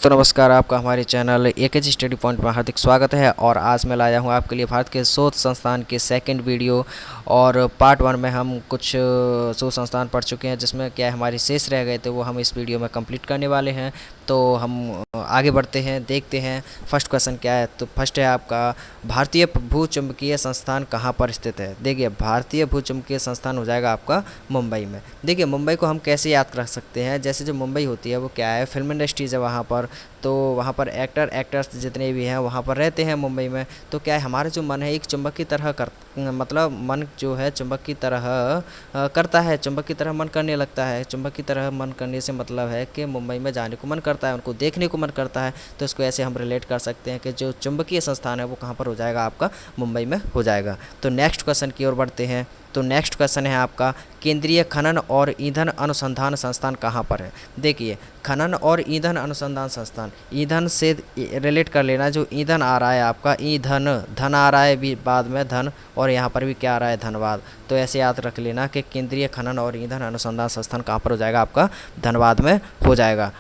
तो नमस्कार, आपका हमारे चैनल एकेजी स्टडी पॉइंट में हार्दिक स्वागत है। और आज मैं लाया हूँ आपके लिए भारत के शोध संस्थान के सेकंड वीडियो। और पार्ट 1 में हम कुछ शोध संस्थान पढ़ चुके हैं, जिसमें क्या हमारे शेष रह गए थे वो हम इस वीडियो में कंप्लीट करने वाले हैं। तो हम आगे बढ़ते हैं, देखते हैं फर्स्ट क्वेश्चन क्या है। तो फर्स्ट है आपका, भारतीय भूचुंबकीय संस्थान कहाँ पर स्थित है। देखिए, भारतीय भूचुंबकीय संस्थान हो जाएगा आपका मुंबई में। देखिए, मुंबई को हम कैसे याद कर सकते हैं, जैसे जो मुंबई होती है वो क्या है, फिल्म इंडस्ट्रीज़ है वहाँ पर। तो वहाँ पर एक्टर्स जितने भी हैं वहाँ पर रहते हैं मुंबई में। तो क्या है, हमारा जो मन है एक चुंबक की तरह मतलब मन जो है चुंबक की तरह करता है, चुंबक की तरह मन करने लगता है। चुंबक की तरह मन करने से मतलब है कि मुंबई में जाने को मन करता है, उनको देखने को मन करता है। तो इसको ऐसे हम रिलेट कर सकते हैं कि जो चुंबकीय संस्थान है वो कहाँ पर हो जाएगा, आपका मुंबई में हो जाएगा। तो नेक्स्ट क्वेश्चन की ओर बढ़ते हैं। तो नेक्स्ट क्वेश्चन है आपका, केंद्रीय खनन और ईंधन अनुसंधान संस्थान कहाँ पर है। देखिए, खनन और ईंधन अनुसंधान संस्थान, ईंधन से रिलेट कर लेना। जो ईंधन आ रहा है आपका, ईंधन, धन आ रहा है भी बाद में धन, और यहाँ पर भी क्या आ रहा है, धनबाद। तो ऐसे याद रख लेना कि केंद्रीय खनन और ईंधन अनुसंधान संस्थान कहाँ पर हो जाएगा, आपका धनबाद में हो जाएगा।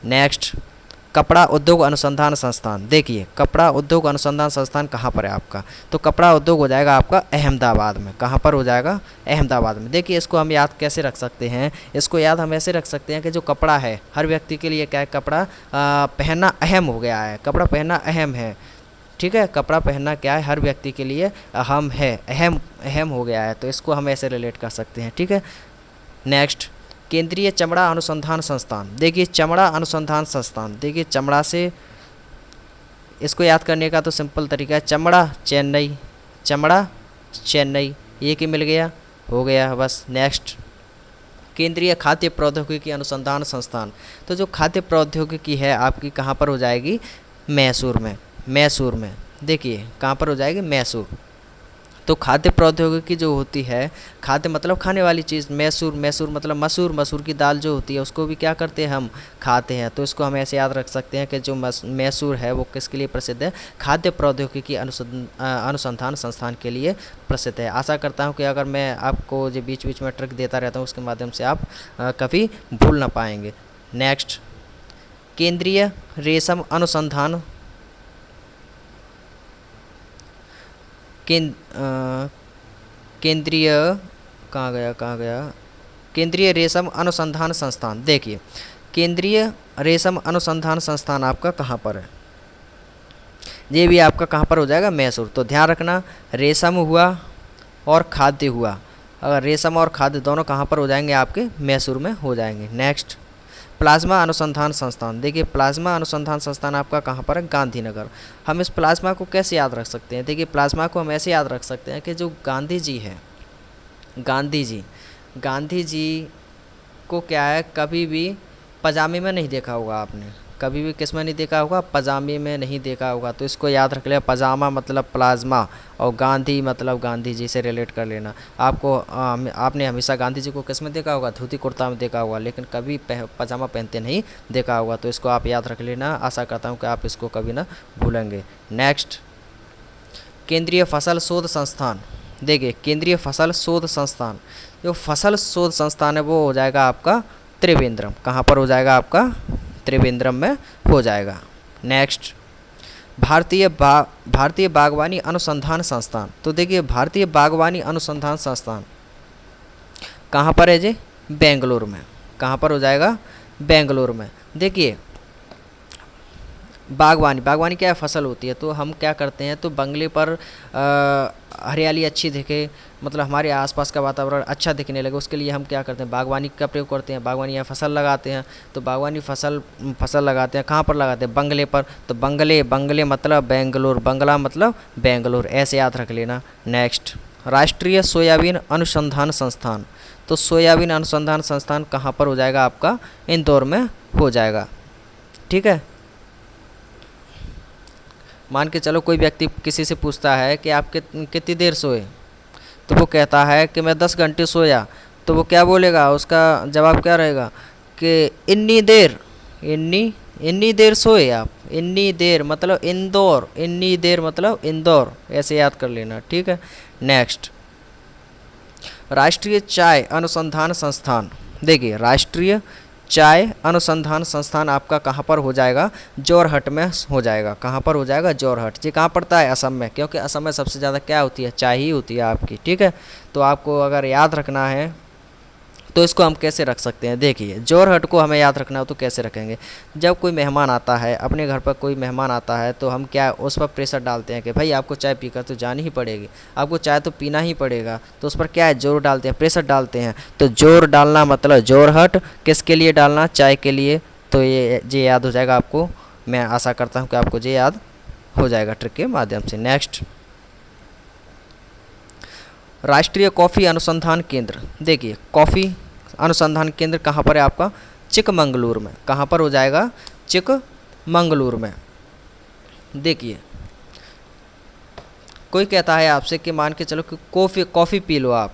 नेक्स्ट, कपड़ा उद्योग अनुसंधान संस्थान। देखिए, कपड़ा उद्योग अनुसंधान संस्थान कहाँ पर है आपका, तो कपड़ा उद्योग हो जाएगा आपका अहमदाबाद में। कहाँ पर हो जाएगा, अहमदाबाद में। देखिए, इसको हम याद कैसे रख सकते हैं, इसको याद हम ऐसे रख सकते हैं कि जो कपड़ा है हर व्यक्ति के लिए क्या है, कपड़ा पहनना अहम हो गया है, कपड़ा पहनना अहम है। ठीक है, कपड़ा पहनना क्या है, हर व्यक्ति के लिए अहम है, अहम अहम हो गया है। तो इसको हम ऐसे रिलेट कर सकते हैं। ठीक है। नेक्स्ट, केंद्रीय चमड़ा अनुसंधान संस्थान। देखिए, चमड़ा अनुसंधान संस्थान, देखिए चमड़ा से इसको याद करने का तो सिंपल तरीका है, चमड़ा चेन्नई, चमड़ा चेन्नई, एक ही मिल गया, हो गया बस। नेक्स्ट, केंद्रीय खाद्य प्रौद्योगिकी अनुसंधान संस्थान। तो जो खाद्य प्रौद्योगिकी है आपकी कहाँ पर हो जाएगी, मैसूर में, मैसूर में। देखिए कहाँ पर हो जाएगी, मैसूर। तो खाद्य प्रौद्योगिकी जो होती है, खाद्य मतलब खाने वाली चीज़, मैसूर, मैसूर मतलब मसूर, मसूर की दाल जो होती है उसको भी क्या करते हैं, हम खाते हैं। तो इसको हम ऐसे याद रख सकते हैं कि जो मैसूर है वो किसके लिए प्रसिद्ध है, खाद्य प्रौद्योगिकी अनुसंधान संस्थान के लिए प्रसिद्ध है। आशा करता हूँ कि अगर मैं आपको जो बीच बीच में ट्रिक देता रहता हूँ उसके माध्यम से आप कभी भूल ना पाएंगे। नेक्स्ट, केंद्रीय रेशम अनुसंधान केंद्रीय, कहाँ गया केंद्रीय रेशम अनुसंधान संस्थान। देखिए, केंद्रीय रेशम अनुसंधान संस्थान आपका कहाँ पर है, ये भी आपका कहाँ पर हो जाएगा, मैसूर। तो ध्यान रखना, रेशम हुआ और खाद्य हुआ, अगर रेशम और खाद्य दोनों कहाँ पर हो जाएंगे, आपके मैसूर में हो जाएंगे। नेक्स्ट, प्लाज्मा अनुसंधान संस्थान। देखिए, प्लाज्मा अनुसंधान संस्थान आपका कहाँ पर है, गांधीनगर। हम इस प्लाज्मा को कैसे याद रख सकते हैं, देखिए प्लाज्मा को हम ऐसे याद रख सकते हैं कि जो गांधी जी हैं, गांधी जी को क्या है, कभी भी पजामे में नहीं देखा होगा आपने, कभी भी किस में नहीं देखा होगा, पजामे में नहीं देखा होगा। तो इसको याद रख लेना, पजामा मतलब प्लाज्मा, और गांधी मतलब गांधी जी से रिलेट कर लेना। आपने हमेशा गांधी जी को किस में देखा होगा, धोती कुर्ता में देखा होगा, लेकिन कभी पजामा पहनते नहीं देखा होगा। तो इसको आप याद रख लेना, आशा करता हूँ कि आप इसको कभी ना भूलेंगे। नेक्स्ट, केंद्रीय फसल शोध संस्थान। देखिए, केंद्रीय फसल शोध संस्थान, जो फसल शोध संस्थान है वो हो जाएगा आपका त्रिवेंद्रम। कहाँ पर हो जाएगा, आपका त्रिवेंद्रम में हो जाएगा। नेक्स्ट, भारतीय बागवानी अनुसंधान संस्थान। तो देखिए, भारतीय बागवानी अनुसंधान संस्थान कहाँ पर है जी, बेंगलोर में। कहाँ पर हो जाएगा, बेंगलोर में। देखिए, बागवानी क्या है, फसल होती है। तो हम क्या करते हैं, तो बंगले पर हरियाली अच्छी दिखे, मतलब हमारे आसपास का वातावरण अच्छा दिखने लगे, उसके लिए हम क्या करते हैं, बागवानी का प्रयोग करते हैं। बागवानी या फसल लगाते हैं। तो बागवानी फसल लगाते हैं, कहाँ पर लगाते हैं, बंगले पर। तो बंगले मतलब बेंगलोर, बंगला मतलब बेंगलोर, ऐसे याद रख लेना। नेक्स्ट, राष्ट्रीय सोयाबीन अनुसंधान संस्थान। तो सोयाबीन अनुसंधान संस्थान कहाँ पर हो जाएगा, आपका इंदौर में हो जाएगा। ठीक है। मान के चलो, कोई व्यक्ति किसी से पूछता है कि आप कितनी देर सोए, तो वो कहता है कि मैं 10 घंटे सोया। तो वो क्या बोलेगा, उसका जवाब क्या रहेगा कि इन्नी देर, इन्नी देर सोए आप, इन्नी देर मतलब इंदौर, इन्नी देर मतलब इंदौर, ऐसे याद कर लेना। ठीक है। नेक्स्ट, राष्ट्रीय चाय अनुसंधान संस्थान। देखिए, राष्ट्रीय चाय अनुसंधान संस्थान आपका कहाँ पर हो जाएगा, जोरहट में हो जाएगा। कहाँ पर हो जाएगा, जोरहट। ये कहाँ पड़ता है, असम में, क्योंकि असम में सबसे ज़्यादा क्या होती है, चाय ही होती है आपकी, ठीक है। तो आपको अगर याद रखना है तो इसको हम कैसे रख सकते हैं, देखिए जोरहट को हमें याद रखना हो तो कैसे रखेंगे। जब कोई मेहमान आता है, अपने घर पर कोई मेहमान आता है, तो हम क्या उस पर प्रेशर डालते हैं कि भाई आपको चाय पीकर तो जानी ही पड़ेगी, आपको चाय तो पीना ही पड़ेगा, तो उस पर क्या है, जोर डालते हैं, प्रेशर डालते हैं। तो जोर डालना मतलब जोरहट, किसके लिए डालना, चाय के लिए। तो ये याद हो जाएगा आपको। मैं आशा करता हूँ कि आपको ये याद हो जाएगा ट्रिक के माध्यम से। नेक्स्ट, राष्ट्रीय कॉफ़ी अनुसंधान केंद्र। देखिए कॉफ़ी अनुसंधान केंद्र कहाँ पर है आपका, चिकमंगलूर में। कहाँ पर हो जाएगा, चिकमंगलूर में। देखिए कोई कहता है आपसे कि मान के चलो कि कॉफ़ी पी लो आप,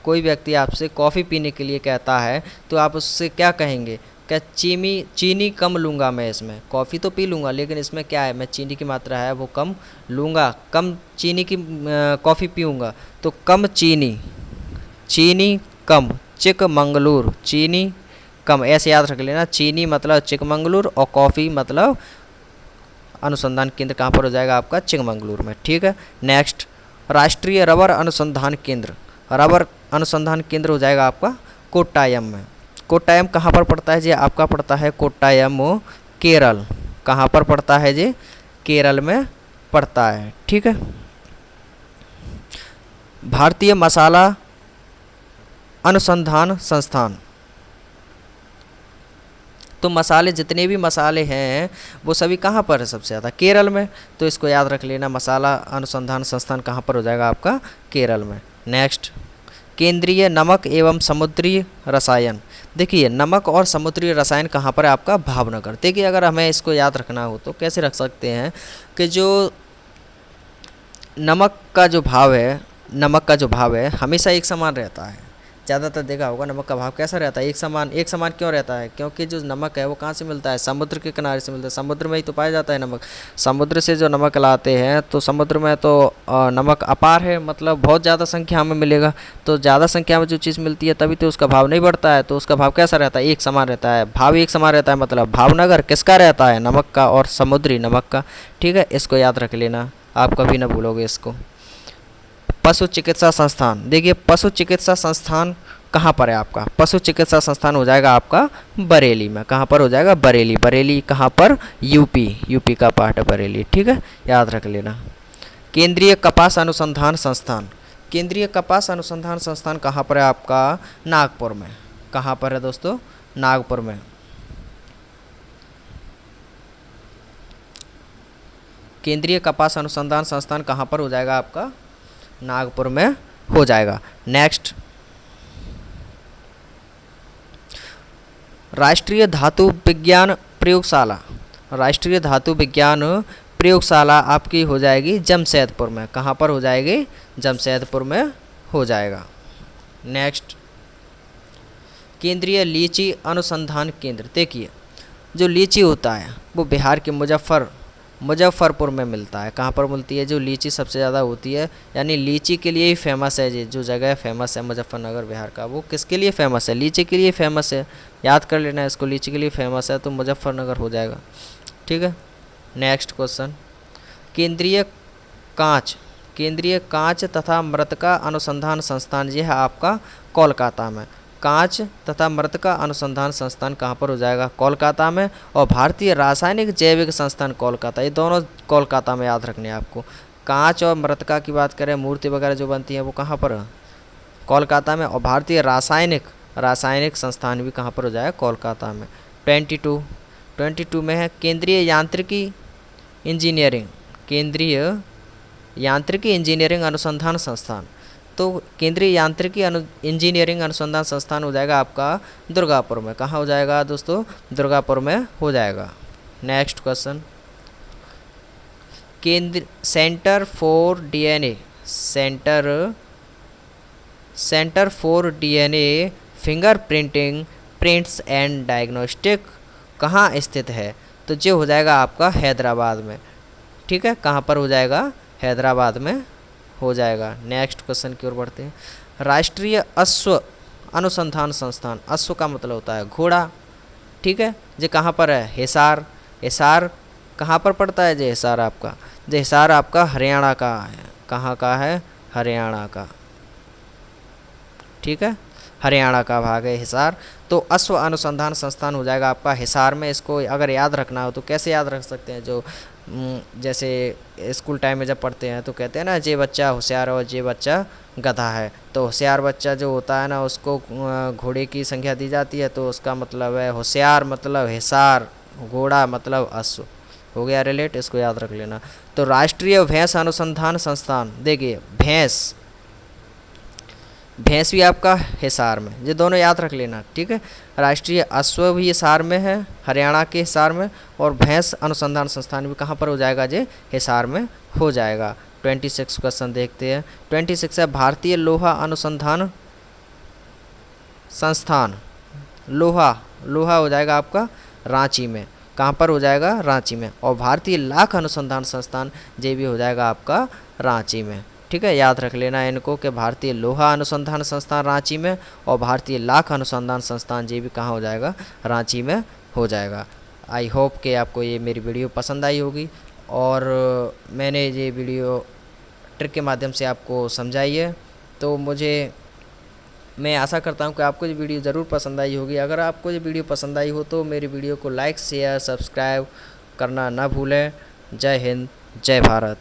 कोई व्यक्ति आपसे कॉफ़ी पीने के लिए कहता है, तो आप उससे क्या कहेंगे, क्या चीनी कम लूँगा मैं इसमें, कॉफ़ी तो पी लूँगा लेकिन इसमें क्या है, मैं चीनी की मात्रा है वो कम लूँगा, कम चीनी की कॉफ़ी पीऊँगा। तो कम चीनी, चीनी कम, चिकमंगलूर, चीनी कम, ऐसे याद रख लेना। चीनी मतलब चिकमंगलूर और कॉफ़ी मतलब अनुसंधान केंद्र कहाँ पर हो जाएगा आपका, चिकमंगलूर में, ठीक है। नेक्स्ट, राष्ट्रीय रबर अनुसंधान केंद्र। रबर अनुसंधान केंद्र हो जाएगा आपका कोट्टायम में। कोट्टायम कहाँ पर पड़ता है जी, आपका पड़ता है कोट्टायम केरल। कहाँ पर पड़ता है जी, केरल में पड़ता है, ठीक है। भारतीय मसाला अनुसंधान संस्थान। तो मसाले, जितने भी मसाले हैं वो सभी कहाँ पर है, सबसे ज़्यादा केरल में। तो इसको याद रख लेना, मसाला अनुसंधान संस्थान कहाँ पर हो जाएगा आपका, केरल में। नेक्स्ट, केंद्रीय नमक एवं समुद्री रसायन। देखिए नमक और समुद्री रसायन कहाँ पर है आपका, भावनगर। देखिए अगर हमें इसको याद रखना हो तो कैसे रख सकते हैं कि जो नमक का जो भाव है, नमक का जो भाव है हमेशा एक समान रहता है। ज़्यादातर देखा होगा नमक का भाव कैसा रहता है, एक समान क्यों रहता है, क्योंकि जो नमक है वो कहाँ से मिलता है, समुद्र के किनारे से मिलता है, समुद्र में ही तो पाया जाता है नमक। समुद्र से जो नमक लाते हैं तो समुद्र में तो नमक अपार है, मतलब बहुत ज़्यादा संख्या में मिलेगा। तो ज़्यादा संख्या में जो चीज़ मिलती है तभी तो उसका भाव नहीं बढ़ता है। तो उसका भाव कैसा रहता है, एक समान रहता है। भाव एक समान रहता है मतलब भावनगर किसका रहता है, नमक का और समुद्री नमक का, ठीक है। इसको याद रख लेना, आप कभी ना भूलोगे इसको। पशु चिकित्सा संस्थान। देखिए पशु चिकित्सा संस्थान कहाँ पर है आपका, पशु चिकित्सा संस्थान हो जाएगा आपका बरेली में। कहाँ पर हो जाएगा, बरेली। बरेली कहाँ पर, यूपी का पार्ट है बरेली, ठीक है, याद रख लेना। केंद्रीय कपास अनुसंधान संस्थान। केंद्रीय कपास अनुसंधान संस्थान कहाँ पर है आपका, नागपुर में। कहाँ पर है दोस्तों, नागपुर में। केंद्रीय कपास अनुसंधान संस्थान कहाँ पर हो जाएगा आपका, नागपुर में हो जाएगा। नेक्स्ट, राष्ट्रीय धातु विज्ञान प्रयोगशाला। राष्ट्रीय धातु विज्ञान प्रयोगशाला आपकी हो जाएगी जमशेदपुर में। कहाँ पर हो जाएगी, जमशेदपुर में हो जाएगा। नेक्स्ट, केंद्रीय लीची अनुसंधान केंद्र। देखिए जो लीची होता है वो बिहार के मुजफ्फरपुर में मिलता है। कहाँ पर मिलती है, जो लीची सबसे ज़्यादा होती है, यानी लीची के लिए ही फेमस है। ये जो जगह फेमस है मुजफ्फरनगर बिहार का, वो किसके लिए फेमस है, लीची के लिए फेमस है। याद कर लेना इसको, लीची के लिए फेमस है तो मुजफ्फरनगर हो जाएगा, ठीक है। नेक्स्ट क्वेश्चन, केंद्रीय कांच तथा मृत्तिका अनुसंधान संस्थान, ये है आपका कोलकाता में। कांच तथा मृत्तिका अनुसंधान संस्थान कहाँ पर हो जाएगा, कोलकाता में। और भारतीय रासायनिक जैविक संस्थान कोलकाता, ये दोनों कोलकाता में याद रखने हैं आपको। कांच और मृत्तिका की बात करें, मूर्ति वगैरह जो बनती है वो कहाँ पर है, कोलकाता में। और भारतीय रासायनिक संस्थान भी कहाँ पर हो जाएगा, कोलकाता में। 22 में है केंद्रीय यांत्रिकी इंजीनियरिंग अनुसंधान संस्थान। तो केंद्रीय इंजीनियरिंग अनुसंधान संस्थान हो जाएगा आपका दुर्गापुर में। कहाँ हो जाएगा दोस्तों, दुर्गापुर में हो जाएगा। Next question, centre for DNA fingerprinting prints and diagnostic कहाँ स्थित है, तो ये हो जाएगा आपका हैदराबाद में, ठीक है। कहाँ पर हो जाएगा, हैदराबाद में हो जाएगा। नेक्स्ट क्वेश्चन की ओर बढ़ते हैं। राष्ट्रीय अश्व अनुसंधान संस्थान। अश्व का मतलब होता है घोड़ा, ठीक है। ये कहाँ पर है? हिसार। हिसार कहाँ पर पड़ता है? ये हिसार आपका, ये हिसार आपका हरियाणा का है। कहाँ का है? हरियाणा का, ठीक है, हरियाणा का भाग है हिसार। तो अश्व अनुसंधान संस्थान हो जाएगा आपका हिसार में। इसको अगर याद रखना हो तो कैसे याद रख सकते हैं? जो जैसे स्कूल टाइम में जब पढ़ते हैं तो कहते हैं ना, जे बच्चा होशियार और जे बच्चा गधा है। तो होशियार बच्चा जो होता है ना, उसको घोड़े की संख्या दी जाती है, तो उसका मतलब है होशियार मतलब हिसार, घोड़ा मतलब अश्व। हो गया रिलेट, इसको याद रख लेना। तो राष्ट्रीय भैंस अनुसंधान संस्थान, देखिए भैंस, भैंस भी आपका हिसार में, ये दोनों याद रख लेना, ठीक है। राष्ट्रीय अश्व भी हिसार में है, हरियाणा के हिसार में, और भैंस अनुसंधान संस्थान भी कहाँ पर हो जाएगा? जे हिसार में हो जाएगा। 26 क्वेश्चन देखते हैं। 26 है भारतीय लोहा अनुसंधान संस्थान। लोहा, लोहा हो जाएगा आपका रांची में। कहाँ पर हो जाएगा? रांची में। और भारतीय लाख अनुसंधान संस्थान ये भी हो जाएगा आपका रांची में, ठीक है। याद रख लेना इनको कि भारतीय लोहा अनुसंधान संस्थान रांची में और भारतीय लाख अनुसंधान संस्थान ये भी कहाँ हो जाएगा? रांची में हो जाएगा। आई होप कि आपको ये मेरी वीडियो पसंद आई होगी, और मैंने ये वीडियो ट्रिक के माध्यम से आपको समझाई है। तो मैं आशा करता हूँ कि आपको ये वीडियो ज़रूर पसंद आई होगी। अगर आपको ये वीडियो पसंद आई हो तो मेरी वीडियो को लाइक शेयर सब्सक्राइब करना ना भूलें। जय हिंद, जय भारत।